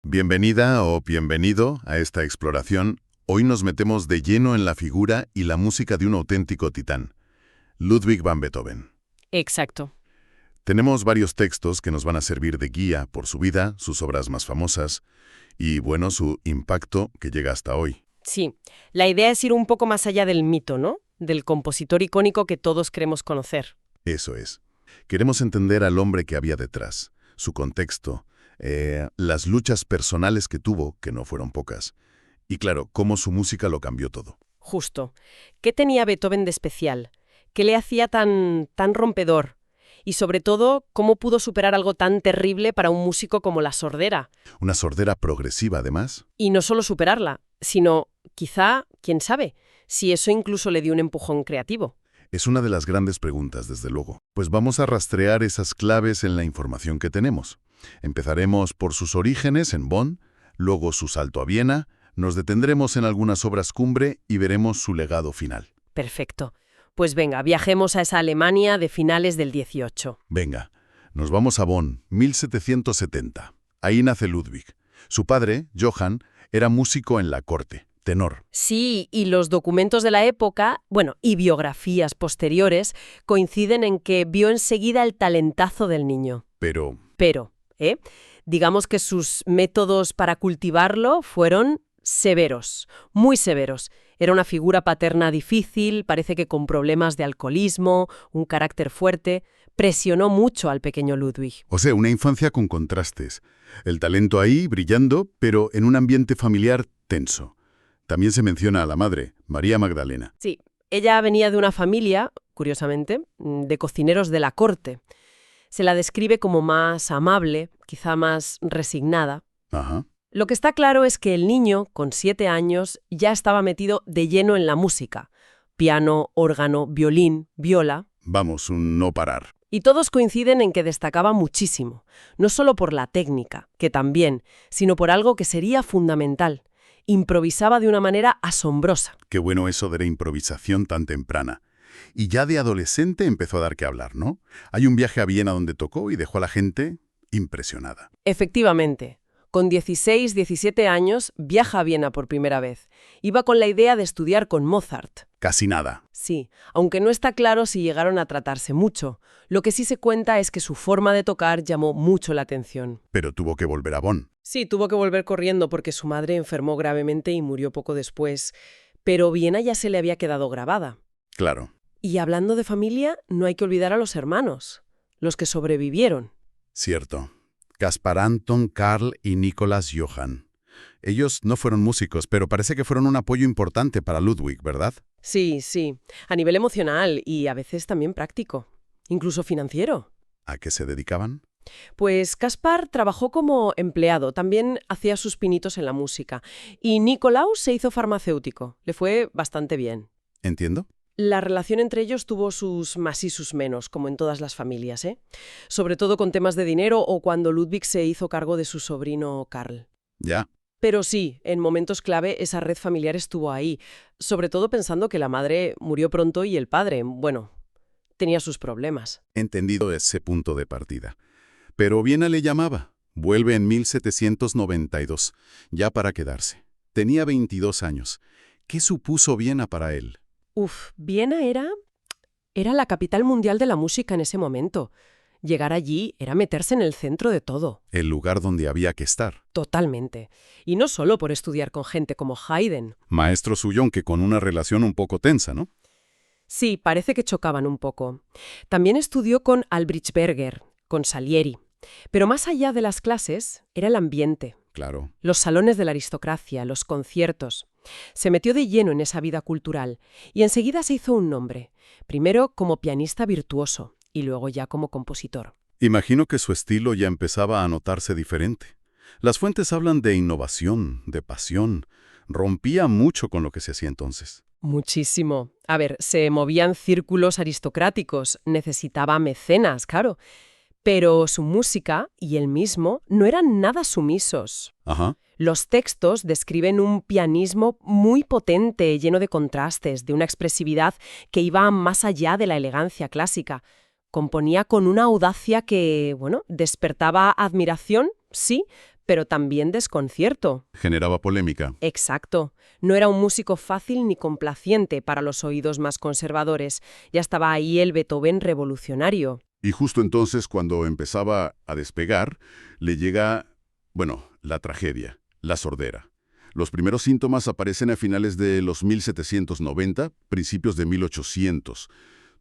Bienvenida o bienvenido a esta exploración. Hoy nos metemos de lleno en la figura y la música de un auténtico titán, Ludwig van Beethoven. Exacto. Tenemos varios textos que nos van a servir de guía por su vida, sus obras más famosas y, bueno, su impacto que llega hasta hoy. Sí, la idea es ir un poco más allá del mito, ¿no? Del compositor icónico que todos queremos conocer. Eso es. Queremos entender al hombre que había detrás, su contexto, las luchas personales que tuvo, que no fueron pocas, y claro, cómo su música lo cambió todo. Justo. ¿Qué tenía Beethoven de especial? ¿Qué le hacía tan rompedor? Y sobre todo, ¿cómo pudo superar algo tan terrible para un músico como la sordera? Una sordera progresiva, además. Y no solo superarla, sino, quizá, quién sabe, si eso incluso le dio un empujón creativo. Es una de las grandes preguntas, desde luego. Pues vamos a rastrear esas claves en la información que tenemos. Empezaremos por sus orígenes en Bonn, luego su salto a Viena, nos detendremos en algunas obras cumbre y veremos su legado final. Perfecto. Pues venga, viajemos a esa Alemania de finales del 18. Venga, nos vamos a Bonn, 1770. Ahí nace Ludwig. Su padre, Johann, era músico en la corte, tenor. Sí, y los documentos de la época, y biografías posteriores, coinciden en que vio enseguida el talentazo del niño. Pero, Digamos que sus métodos para cultivarlo fueron severos, muy severos. Era una figura paterna difícil, parece que con problemas de alcoholismo, un carácter fuerte. Presionó mucho al pequeño Ludwig. o sea, una infancia con contrastes. El talento ahí, brillando, pero en un ambiente familiar tenso. También se menciona a la madre, María Magdalena. Sí, ella venía de una familia, curiosamente, de cocineros de la corte. Se la describe como más amable, quizá más resignada. Ajá. Lo que está claro es que el niño, con 7 años, ya estaba metido de lleno en la música. Piano, órgano, violín, viola. Vamos, un no parar. Y todos coinciden en que destacaba muchísimo, no solo por la técnica, que también, sino por algo que sería fundamental. Improvisaba de una manera asombrosa. Qué bueno eso de la improvisación tan temprana. Y ya de adolescente empezó a dar que hablar, ¿no? Hay un viaje a Viena donde tocó y dejó a la gente impresionada. Efectivamente, con 16, 17 años viaja a Viena por primera vez. Iba con la idea de estudiar con Mozart. Casi nada. Sí, aunque no está claro si llegaron a tratarse mucho. Lo que sí se cuenta es que su forma de tocar llamó mucho la atención. Pero tuvo que volver a Bonn. Sí, tuvo que volver corriendo porque su madre enfermó gravemente y murió poco después. Pero Viena ya se le había quedado grabada. Claro. Y hablando de familia, no hay que olvidar a los hermanos, los que sobrevivieron. Cierto. Caspar Anton, Karl y Nicolas Johann. Ellos no fueron músicos, pero parece que fueron un apoyo importante para Ludwig, ¿verdad? Sí, a nivel emocional y a veces también práctico, incluso financiero. ¿A qué se dedicaban? Pues Caspar trabajó como empleado, también hacía sus pinitos en la música. Y Nicolaus se hizo farmacéutico, le fue bastante bien. ¿Entiendo? La relación entre ellos tuvo sus más y sus menos, como en todas las familias, Sobre todo con temas de dinero o cuando Ludwig se hizo cargo de su sobrino Karl. Ya. Pero sí, en momentos clave esa red familiar estuvo ahí, sobre todo pensando que la madre murió pronto y el padre, tenía sus problemas. Entendido ese punto de partida. Pero Viena le llamaba. Vuelve en 1792, ya para quedarse. Tenía 22 años. ¿Qué supuso Viena para él? Viena era la capital mundial de la música en ese momento. Llegar allí era meterse en el centro de todo. El lugar donde había que estar. Totalmente. Y no solo por estudiar con gente como Haydn. Maestro suyo, aunque con una relación un poco tensa, ¿no? Sí, parece que chocaban un poco. También estudió con Albrecht Berger, con Salieri. Pero más allá de las clases, era el ambiente. Claro. Los salones de la aristocracia, los conciertos. Se metió de lleno en esa vida cultural y enseguida se hizo un nombre, primero como pianista virtuoso y luego ya como compositor. Imagino que su estilo ya empezaba a notarse diferente. Las fuentes hablan de innovación, de pasión. Rompía mucho con lo que se hacía entonces. Muchísimo. A ver, se movían círculos aristocráticos, necesitaba mecenas, claro. Pero su música y él mismo no eran nada sumisos. Ajá. Los textos describen un pianismo muy potente, lleno de contrastes, de una expresividad que iba más allá de la elegancia clásica. Componía con una audacia que, despertaba admiración, sí, pero también desconcierto. Generaba polémica. Exacto. No era un músico fácil ni complaciente para los oídos más conservadores. Ya estaba ahí el Beethoven revolucionario. Y justo entonces, cuando empezaba a despegar, le llega, bueno, la tragedia, la sordera. Los primeros síntomas aparecen a finales de los 1790, principios de 1800.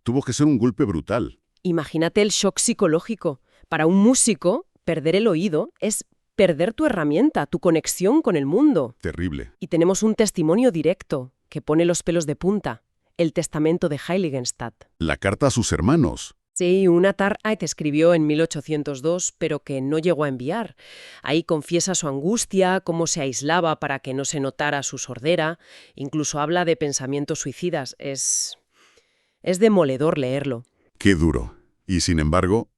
Tuvo que ser un golpe brutal. Imagínate el shock psicológico. Para un músico, perder el oído es perder tu herramienta, tu conexión con el mundo. Terrible. Y tenemos un testimonio directo que pone los pelos de punta, el testamento de Heiligenstadt. La carta a sus hermanos. Sí, una Tarait escribió en 1802, pero que no llegó a enviar. Ahí confiesa su angustia, cómo se aislaba para que no se notara su sordera, incluso habla de pensamientos suicidas. Es demoledor leerlo. Qué duro. Y sin embargo,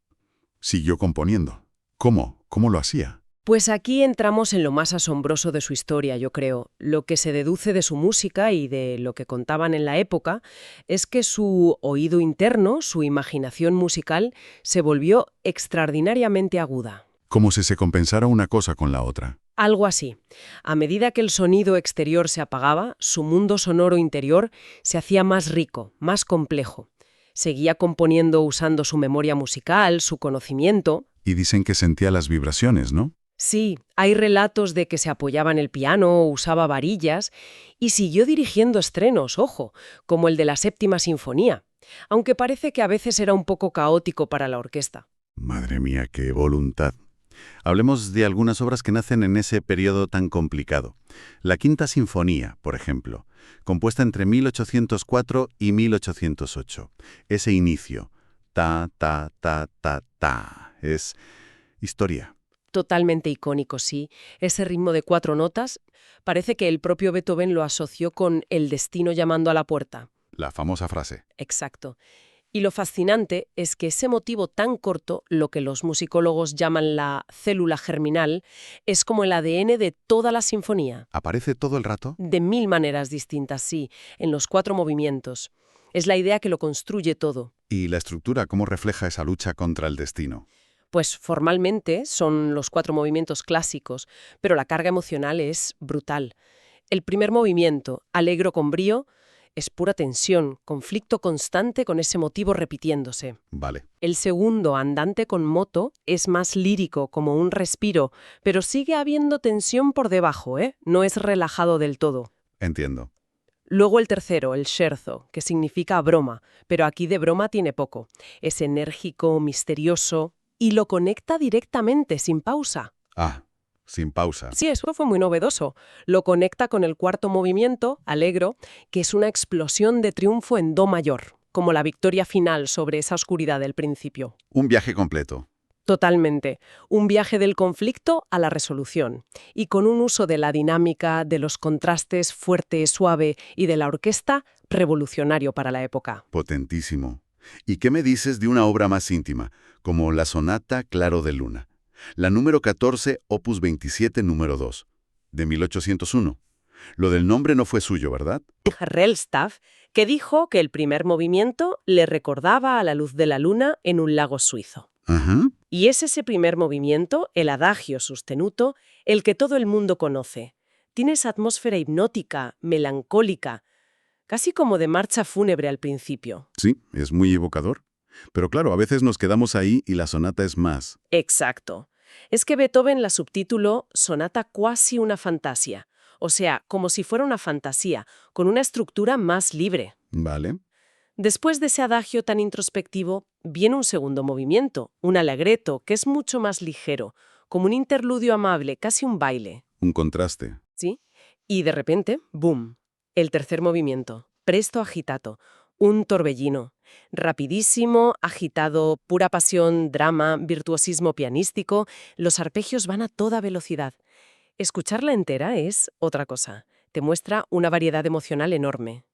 siguió componiendo. ¿Cómo? ¿Cómo lo hacía? Pues aquí entramos en lo más asombroso de su historia, yo creo. Lo que se deduce de su música y de lo que contaban en la época es que su oído interno, su imaginación musical, se volvió extraordinariamente aguda. Como si se compensara una cosa con la otra. Algo así. A medida que el sonido exterior se apagaba, su mundo sonoro interior se hacía más rico, más complejo. Seguía componiendo usando su memoria musical, su conocimiento. Y dicen que sentía las vibraciones, ¿no? Sí, hay relatos de que se apoyaba en el piano, usaba varillas y siguió dirigiendo estrenos, ojo, como el de la Séptima Sinfonía, aunque parece que a veces era un poco caótico para la orquesta. Madre mía, qué voluntad. Hablemos de algunas obras que nacen en ese periodo tan complicado. La Quinta Sinfonía, por ejemplo, compuesta entre 1804 y 1808. Ese inicio, ta, ta, ta, ta, ta, es historia. Totalmente icónico, sí. Ese ritmo de 4 notas, parece que el propio Beethoven lo asoció con el destino llamando a la puerta. La famosa frase. Exacto. Y lo fascinante es que ese motivo tan corto, lo que los musicólogos llaman la célula germinal, es como el ADN de toda la sinfonía. ¿Aparece todo el rato? De 1000 maneras distintas, sí, en los 4 movimientos. Es la idea que lo construye todo. ¿Y la estructura cómo refleja esa lucha contra el destino? Pues formalmente son los 4 movimientos clásicos, pero la carga emocional es brutal. El primer movimiento, Allegro con brío, es pura tensión, conflicto constante con ese motivo repitiéndose. Vale. El segundo, Andante con moto, es más lírico, como un respiro, pero sigue habiendo tensión por debajo, ¿eh? No es relajado del todo. Entiendo. Luego el tercero, el scherzo, que significa broma, pero aquí de broma tiene poco. Es enérgico, misterioso y lo conecta directamente, sin pausa. Ah, sin pausa. Sí, eso fue muy novedoso. Lo conecta con el cuarto movimiento, Allegro, que es una explosión de triunfo en do mayor, como la victoria final sobre esa oscuridad del principio. Un viaje completo. Totalmente. Un viaje del conflicto a la resolución. Y con un uso de la dinámica, de los contrastes fuerte, suave y de la orquesta revolucionario para la época. Potentísimo. ¿Y qué me dices de una obra más íntima, como la Sonata Claro de Luna? La número 14, opus 27, número 2, de 1801. Lo del nombre no fue suyo, ¿verdad? Rellstaff, que dijo que el primer movimiento le recordaba a la luz de la luna en un lago suizo. Ajá. Y es ese primer movimiento, el adagio sostenuto, el que todo el mundo conoce. Tiene esa atmósfera hipnótica, melancólica, casi como de marcha fúnebre al principio. Sí, es muy evocador. Pero claro, a veces nos quedamos ahí y la sonata es más. Exacto. Es que Beethoven la subtituló Sonata quasi una fantasia, o sea, como si fuera una fantasía, con una estructura más libre. Vale. Después de ese adagio tan introspectivo, viene un segundo movimiento, un allegretto, que es mucho más ligero, como un interludio amable, casi un baile. Un contraste. ¿Sí? Y de repente, ¡boom! El tercer movimiento, presto agitato, un torbellino. Rapidísimo, agitado, pura pasión, drama, virtuosismo pianístico, los arpegios van a toda velocidad. Escucharla entera es otra cosa. Te muestra una variedad emocional enorme.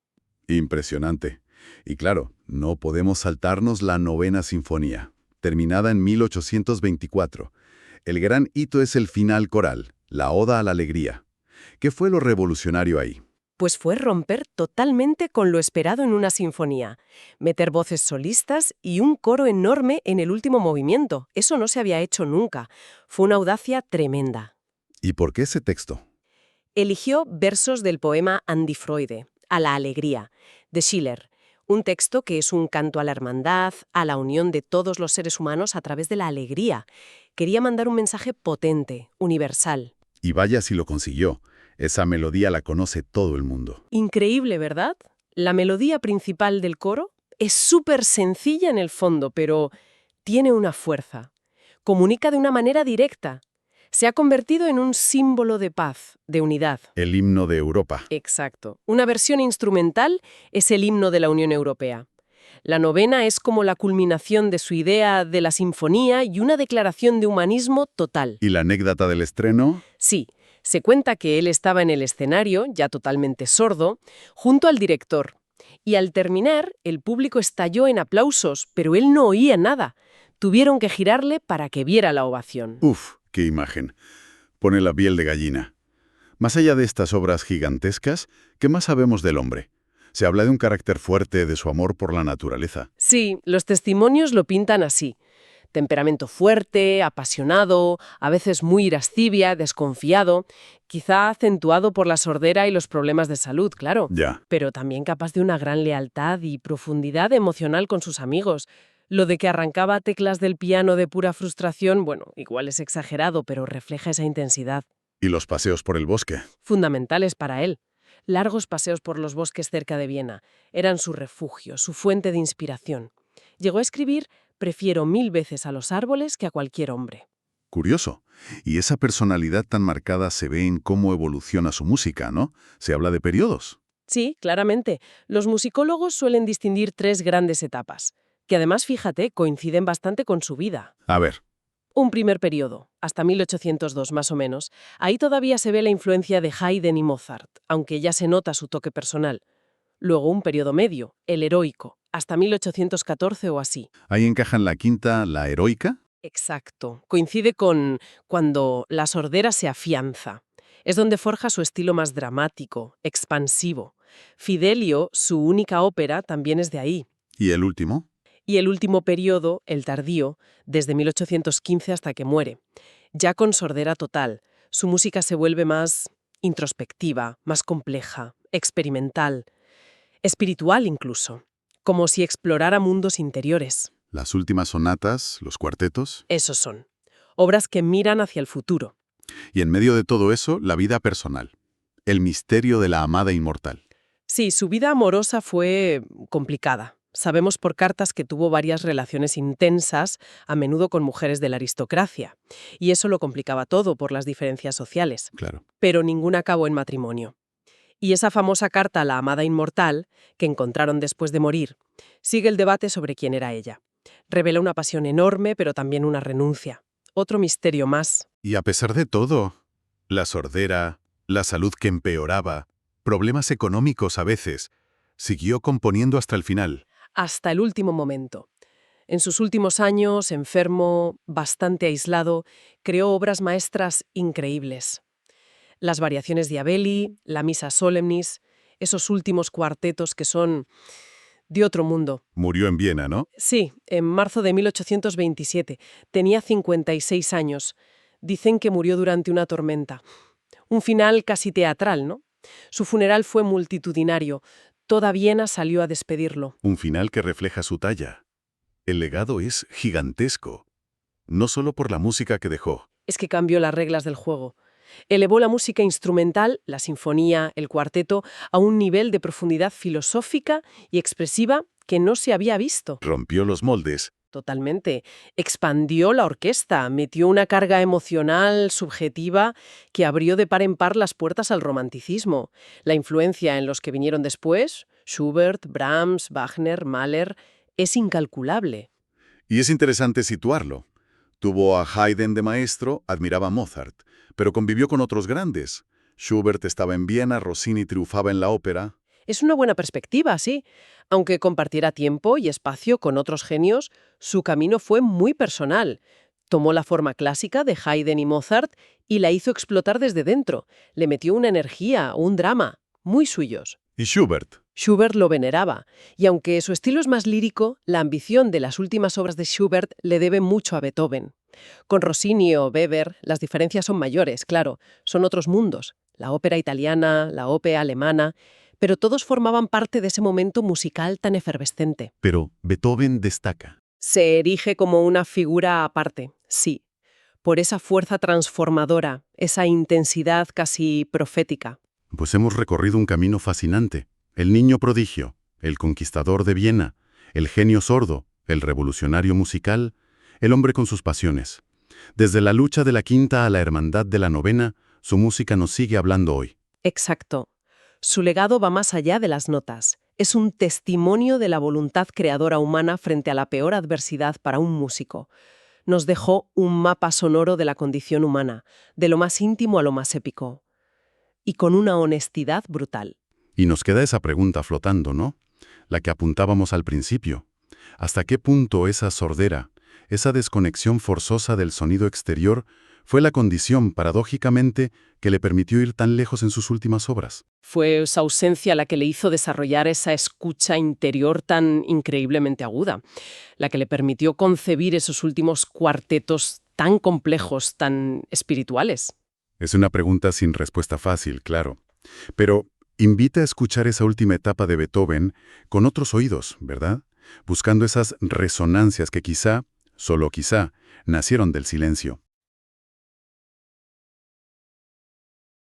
Impresionante. Y claro, no podemos saltarnos la Novena Sinfonía, terminada en 1824. El gran hito es el final coral, la Oda a la Alegría. ¿Qué fue lo revolucionario ahí? Pues fue romper totalmente con lo esperado en una sinfonía. Meter voces solistas y un coro enorme en el último movimiento. Eso no se había hecho nunca. Fue una audacia tremenda. ¿Y por qué ese texto? Eligió versos del poema An die Freude, a la alegría, de Schiller, un texto que es un canto a la hermandad, a la unión de todos los seres humanos a través de la alegría. Quería mandar un mensaje potente, universal. Y vaya si lo consiguió. Esa melodía la conoce todo el mundo. Increíble, ¿verdad? La melodía principal del coro es súper sencilla en el fondo, pero tiene una fuerza. Comunica de una manera directa. Se ha convertido en un símbolo de paz, de unidad. El himno de Europa. Exacto. Una versión instrumental es el himno de la Unión Europea. La novena es como la culminación de su idea de la sinfonía y una declaración de humanismo total. ¿Y la anécdota del estreno? Sí, se cuenta que él estaba en el escenario, ya totalmente sordo, junto al director. Y al terminar, el público estalló en aplausos, pero él no oía nada. Tuvieron que girarle para que viera la ovación. Uf, qué imagen. Pone la piel de gallina. Más allá de estas obras gigantescas, ¿qué más sabemos del hombre? Se habla de un carácter fuerte, de su amor por la naturaleza. Sí, los testimonios lo pintan así. Temperamento fuerte, apasionado, a veces muy irascibia, desconfiado, quizá acentuado por la sordera y los problemas de salud, claro, Ya. pero también capaz de una gran lealtad y profundidad emocional con sus amigos. Lo de que arrancaba teclas del piano de pura frustración, bueno, igual es exagerado, pero refleja esa intensidad. ¿Y los paseos por el bosque? Fundamentales para él. Largos paseos por los bosques cerca de Viena eran su refugio, su fuente de inspiración. Llegó a escribir: «Prefiero 1000 veces a los árboles que a cualquier hombre». Curioso. Y esa personalidad tan marcada se ve en cómo evoluciona su música, ¿no? Se habla de periodos. Sí, claramente. Los musicólogos suelen distinguir 3 grandes etapas, que además, fíjate, coinciden bastante con su vida. A ver, Un primer periodo, hasta 1802 más o menos. Ahí todavía se ve la influencia de Haydn y Mozart, aunque ya se nota su toque personal. Luego un periodo medio, el heroico, hasta 1814 o así. ahí encaja en la quinta, la heroica. Exacto. Coincide con cuando la sordera se afianza. Es donde forja su estilo más dramático, expansivo. Fidelio, su única ópera, también es de ahí. ¿Y el último? Y el último periodo, el tardío, desde 1815 hasta que muere. Ya con sordera total, su música se vuelve más introspectiva, más compleja, experimental, espiritual incluso, como si explorara mundos interiores. Las últimas sonatas, los cuartetos. Esos son. Obras que miran hacia el futuro. Y en medio de todo eso, la vida personal. El misterio de la amada inmortal. Sí, su vida amorosa fue complicada. Sabemos por cartas que tuvo varias relaciones intensas, a menudo con mujeres de la aristocracia. Y eso lo complicaba todo por las diferencias sociales. Claro. Pero ninguna acabó en matrimonio. Y esa famosa carta a la amada inmortal, que encontraron después de morir, sigue el debate sobre quién era ella. Revela una pasión enorme, pero también una renuncia. Otro misterio más. Y a pesar de todo, la sordera, la salud que empeoraba, problemas económicos a veces, siguió componiendo hasta el final. Hasta el último momento. En sus últimos años, enfermo, bastante aislado, creó obras maestras increíbles. Las variaciones de Abeli, la Missa Solemnis, esos últimos cuartetos que son de otro mundo. Murió en Viena, ¿no? Sí, en marzo de 1827. Tenía 56 años. Dicen que murió durante una tormenta. Un final casi teatral, ¿no? Su funeral fue multitudinario. Toda Viena salió a despedirlo. Un final que refleja su talla. El legado es gigantesco. No solo por la música que dejó. Es que cambió las reglas del juego. Elevó la música instrumental, la sinfonía, el cuarteto, a un nivel de profundidad filosófica y expresiva que no se había visto. Rompió los moldes. Totalmente. Expandió la orquesta, metió una carga emocional, subjetiva, que abrió de par en par las puertas al romanticismo. La influencia en los que vinieron después, Schubert, Brahms, Wagner, Mahler, es incalculable. Y es interesante situarlo. Tuvo a Haydn de maestro, admiraba a Mozart, pero convivió con otros grandes. Schubert estaba en Viena, Rossini triunfaba en la ópera. Es una buena perspectiva, sí. Aunque compartiera tiempo y espacio con otros genios, su camino fue muy personal. Tomó la forma clásica de Haydn y Mozart y la hizo explotar desde dentro. Le metió una energía, un drama, muy suyos. ¿Y Schubert? Schubert lo veneraba, y aunque su estilo es más lírico, la ambición de las últimas obras de Schubert le debe mucho a Beethoven. Con Rossini o Weber, las diferencias son mayores, claro, son otros mundos, la ópera italiana, la ópera alemana, pero todos formaban parte de ese momento musical tan efervescente. Pero Beethoven destaca. Se erige como una figura aparte, sí, por esa fuerza transformadora, esa intensidad casi profética. Pues hemos recorrido un camino fascinante. El niño prodigio, el conquistador de Viena, el genio sordo, el revolucionario musical, el hombre con sus pasiones. Desde la lucha de la quinta a la hermandad de la novena, su música nos sigue hablando hoy. Exacto. Su legado va más allá de las notas. Es un testimonio de la voluntad creadora humana frente a la peor adversidad para un músico. Nos dejó un mapa sonoro de la condición humana, de lo más íntimo a lo más épico. Y con una honestidad brutal. Y nos queda esa pregunta flotando, ¿no? La que apuntábamos al principio. ¿Hasta qué punto esa sordera, esa desconexión forzosa del sonido exterior, fue la condición, paradójicamente, que le permitió ir tan lejos en sus últimas obras? Fue esa ausencia la que le hizo desarrollar esa escucha interior tan increíblemente aguda, la que le permitió concebir esos últimos cuartetos tan complejos, tan espirituales. Es una pregunta sin respuesta fácil, claro. Pero invita a escuchar esa última etapa de Beethoven con otros oídos, ¿verdad? Buscando esas resonancias que quizá, solo quizá, nacieron del silencio.